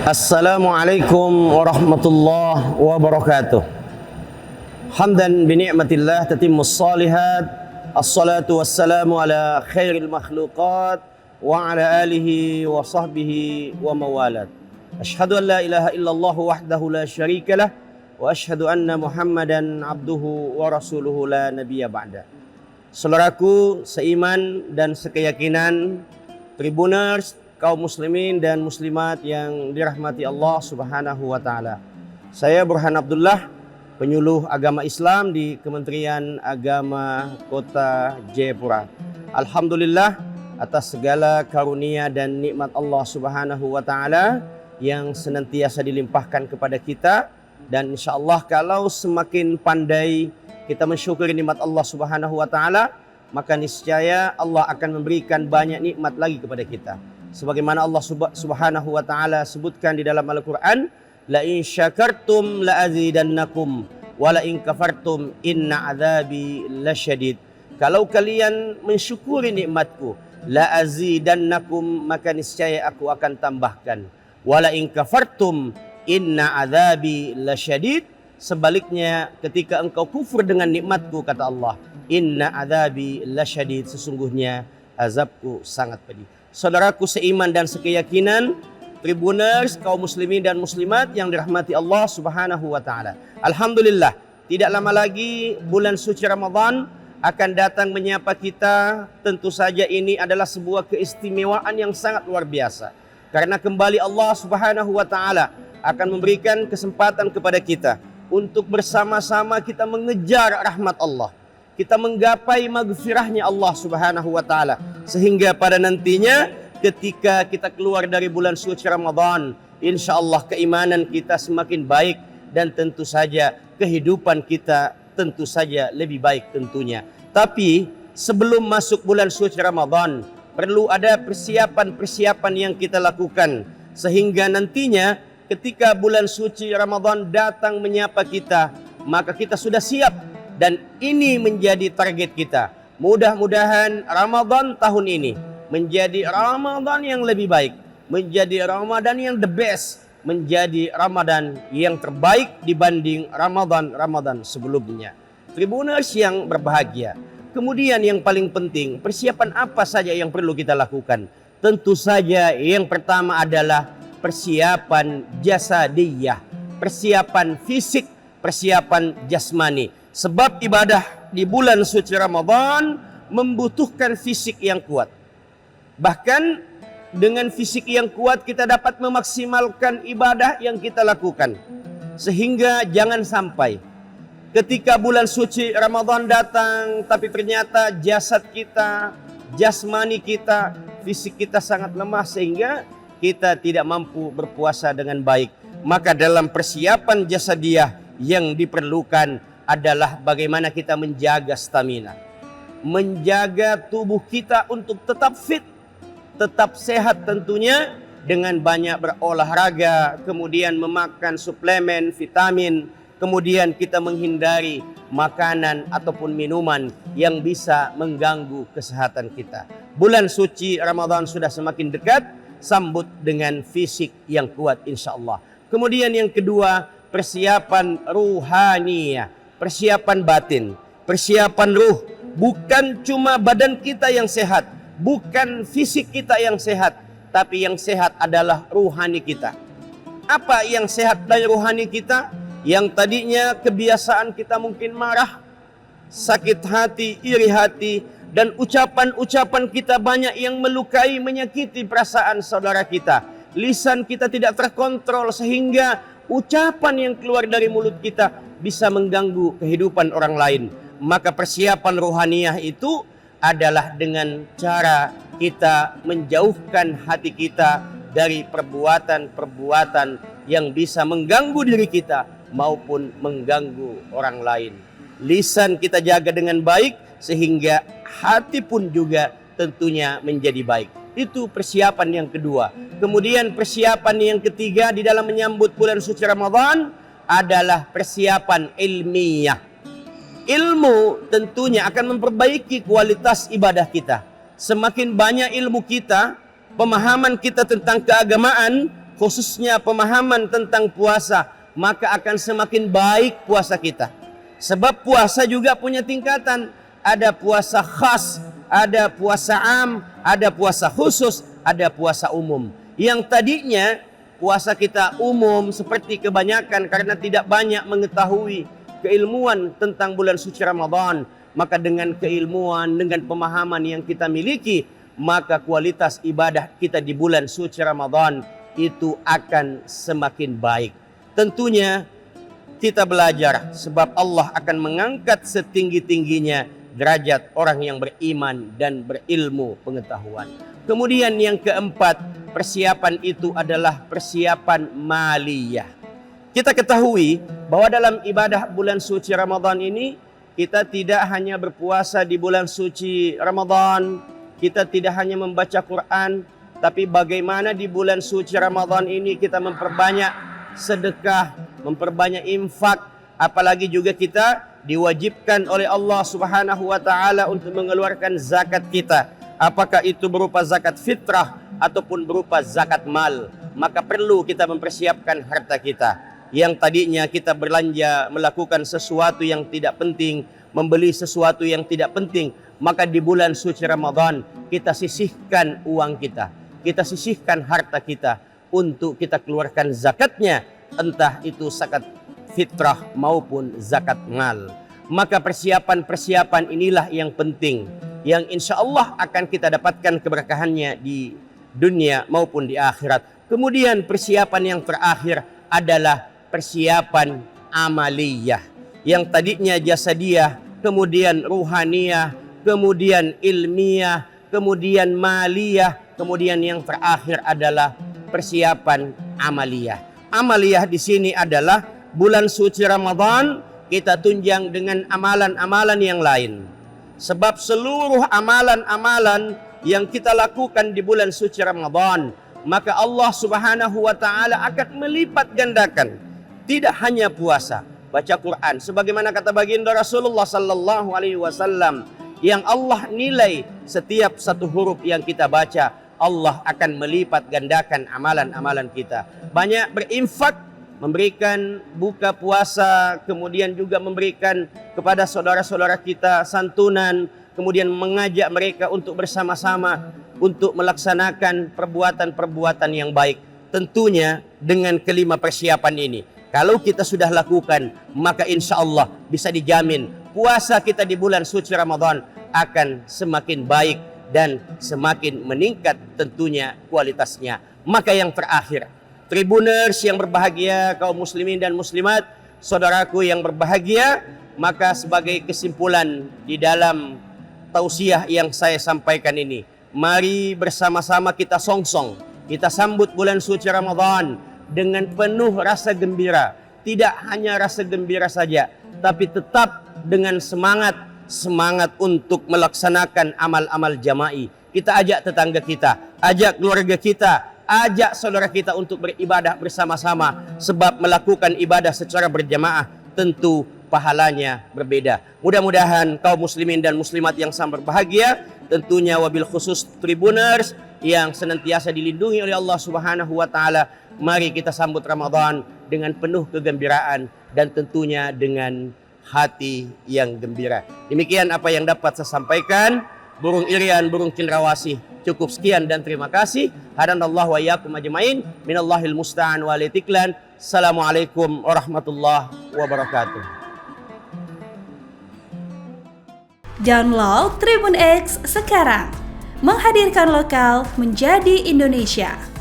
Assalamualaikum warahmatullahi wabarakatuh. Hamdan bi ni'matillah tatimmus shalihat. Assalatu wassalamu ala khairil makhluqat wa ala alihi wa sahbihi wa mawalat. Asyhadu an la ilaha illallah wahdahu la syarikalah wa asyhadu anna Muhammadan abduhu wa rasuluhu la nabiyya ba'da. Saudaraku seiman dan sekeyakinan, Tribuners, kaum muslimin dan muslimat yang dirahmati Allah Subhanahu wa taala. Saya Burhan Abdullah, penyuluh agama Islam di Kementerian Agama Kota Jayapura. Alhamdulillah atas segala karunia dan nikmat Allah Subhanahu wa taala yang senantiasa dilimpahkan kepada kita, dan insyaallah kalau semakin pandai kita mensyukuri nikmat Allah Subhanahu wa taala, maka niscaya Allah akan memberikan banyak nikmat lagi kepada kita. Sebagaimana Allah Subhanahu wa taala sebutkan di dalam Al-Qur'an, la in syakartum la azidannakum wa la in kafartum inna adzabi lasyadid. Kalau kalian mensyukuri nikmatku, la azidannakum, maka niscaya aku akan tambahkan. Wa la in kafartum inna adzabi lasyadid. Sebaliknya, ketika engkau kufur dengan nikmatku, kata Allah, inna adzabi lasyadid, sesungguhnya azabku sangat pedih. Saudaraku seiman dan sekeyakinan, Tribuners, kaum muslimin dan muslimat yang dirahmati Allah Subhanahu wa taala. Alhamdulillah, tidak lama lagi bulan suci Ramadan akan datang menyapa kita. Tentu saja ini adalah sebuah keistimewaan yang sangat luar biasa. Karena kembali Allah Subhanahu wa taala akan memberikan kesempatan kepada kita untuk bersama-sama kita mengejar rahmat Allah. Kita menggapai maghfirahnya Allah Subhanahu wa taala, sehingga pada nantinya ketika kita keluar dari bulan suci Ramadan, insyaallah keimanan kita semakin baik dan tentu saja kehidupan kita tentu saja lebih baik tentunya. Tapi sebelum masuk bulan suci Ramadan, perlu ada persiapan-persiapan yang kita lakukan sehingga nantinya ketika bulan suci Ramadan datang menyapa kita, maka kita sudah siap. Dan ini menjadi target kita. Mudah-mudahan Ramadan tahun ini menjadi Ramadan yang lebih baik, menjadi Ramadan yang the best, menjadi Ramadan yang terbaik dibanding Ramadan sebelumnya. Tribuners yang berbahagia. Kemudian yang paling penting, persiapan apa saja yang perlu kita lakukan? Tentu saja yang pertama adalah persiapan jasadiyah, persiapan fisik, persiapan jasmani. Sebab ibadah di bulan suci Ramadan membutuhkan fisik yang kuat. Bahkan dengan fisik yang kuat kita dapat memaksimalkan ibadah yang kita lakukan. Sehingga jangan sampai ketika bulan suci Ramadan datang tapi ternyata jasad kita, jasmani kita, fisik kita sangat lemah sehingga kita tidak mampu berpuasa dengan baik. Maka dalam persiapan jasadiyah yang diperlukan adalah bagaimana kita menjaga stamina, menjaga tubuh kita untuk tetap fit, tetap sehat tentunya dengan banyak berolahraga, kemudian memakan suplemen, vitamin, kemudian kita menghindari makanan ataupun minuman yang bisa mengganggu kesehatan kita. Bulan suci Ramadan sudah semakin dekat, sambut dengan fisik yang kuat insyaallah. Kemudian yang kedua, persiapan ruhaniyah, persiapan batin, persiapan ruh. Bukan cuma badan kita yang sehat, bukan fisik kita yang sehat, tapi yang sehat adalah ruhani kita. Apa yang sehat dari ruhani kita? Yang tadinya kebiasaan kita mungkin marah, sakit hati, iri hati, dan ucapan-ucapan kita banyak yang melukai, menyakiti perasaan saudara kita. Lisan kita tidak terkontrol sehingga ucapan yang keluar dari mulut kita bisa mengganggu kehidupan orang lain. Maka persiapan rohaniyah itu adalah dengan cara kita menjauhkan hati kita dari perbuatan-perbuatan yang bisa mengganggu diri kita maupun mengganggu orang lain. Lisan kita jaga dengan baik sehingga hati pun juga tentunya menjadi baik. Itu persiapan yang kedua. Kemudian persiapan yang ketiga di dalam menyambut bulan suci Ramadan adalah persiapan ilmiah. Ilmu tentunya akan memperbaiki kualitas ibadah kita. Semakin banyak ilmu kita, pemahaman kita tentang keagamaan, khususnya pemahaman tentang puasa, maka akan semakin baik puasa kita. Sebab puasa juga punya tingkatan. Ada puasa khas, ada puasa am, ada puasa khusus, ada puasa umum. Yang tadinya puasa kita umum seperti kebanyakan karena tidak banyak mengetahui keilmuan tentang bulan suci Ramadan. Maka dengan keilmuan, dengan pemahaman yang kita miliki, maka kualitas ibadah kita di bulan suci Ramadan itu akan semakin baik. Tentunya kita belajar sebab Allah akan mengangkat setinggi-tingginya derajat orang yang beriman dan berilmu pengetahuan. Kemudian yang keempat, persiapan itu adalah persiapan maliyah. Kita ketahui bahwa dalam ibadah bulan suci Ramadan ini, kita tidak hanya berpuasa di bulan suci Ramadan, kita tidak hanya membaca Quran, tapi bagaimana di bulan suci Ramadan ini kita memperbanyak sedekah, memperbanyak infak, apalagi juga kita diwajibkan oleh Allah Subhanahu wa taala untuk mengeluarkan zakat kita. Apakah itu berupa zakat fitrah ataupun berupa zakat mal, maka perlu kita mempersiapkan harta kita. Yang tadinya kita belanja melakukan sesuatu yang tidak penting, membeli sesuatu yang tidak penting, maka di bulan suci Ramadan kita sisihkan uang kita, kita sisihkan harta kita untuk kita keluarkan zakatnya, entah itu zakat fitrah maupun zakat mal. Maka persiapan-persiapan inilah yang penting, yang insya Allah akan kita dapatkan keberkahannya di dunia maupun di akhirat. Kemudian persiapan yang terakhir adalah persiapan amaliyah, yang tadinya jasadiyah, kemudian ruhaniyah, kemudian ilmiah, kemudian maliyah, kemudian yang terakhir adalah persiapan amaliyah. Amaliyah di sini adalah bulan suci Ramadan kita tunjang dengan amalan-amalan yang lain. Sebab seluruh amalan-amalan yang kita lakukan di bulan suci Ramadan, maka Allah Subhanahu wa taala akan melipat gandakan. Tidak hanya puasa, baca Quran, sebagaimana kata baginda Rasulullah sallallahu alaihi wasallam, yang Allah nilai setiap satu huruf yang kita baca, Allah akan melipat gandakan amalan-amalan kita. Banyak berinfak, memberikan buka puasa, kemudian juga memberikan kepada saudara-saudara kita santunan, kemudian mengajak mereka untuk bersama-sama untuk melaksanakan perbuatan-perbuatan yang baik. Tentunya dengan kelima persiapan ini, kalau kita sudah lakukan, maka insya Allah bisa dijamin puasa kita di bulan suci Ramadan akan semakin baik dan semakin meningkat tentunya kualitasnya. Maka yang terakhir, Tribuners yang berbahagia, kaum muslimin dan muslimat, saudaraku yang berbahagia, maka sebagai kesimpulan di dalam tausiah yang saya sampaikan ini, mari bersama-sama kita songsong, kita sambut bulan suci Ramadan dengan penuh rasa gembira. Tidak hanya rasa gembira saja, tapi tetap dengan semangat untuk melaksanakan amal-amal jama'i. Kita ajak tetangga kita, ajak keluarga kita, ajak saudara kita untuk beribadah bersama-sama. Sebab melakukan ibadah secara berjamaah tentu pahalanya berbeda. Mudah-mudahan kaum muslimin dan muslimat yang sangat berbahagia, tentunya wabil khusus Tribuners yang senantiasa dilindungi oleh Allah Subhanahu wa taala, mari kita sambut Ramadan dengan penuh kegembiraan dan tentunya dengan hati yang gembira. Demikian apa yang dapat saya sampaikan. Burung irian, burung cendrawasih. Cukup sekian dan terima kasih. Hadanallahu wa iyyakum ajmain. Minallahil musta'an wa alitiklan. Assalamualaikum warahmatullahi wabarakatuh. Download Tribun X sekarang. Menghadirkan lokal menjadi Indonesia.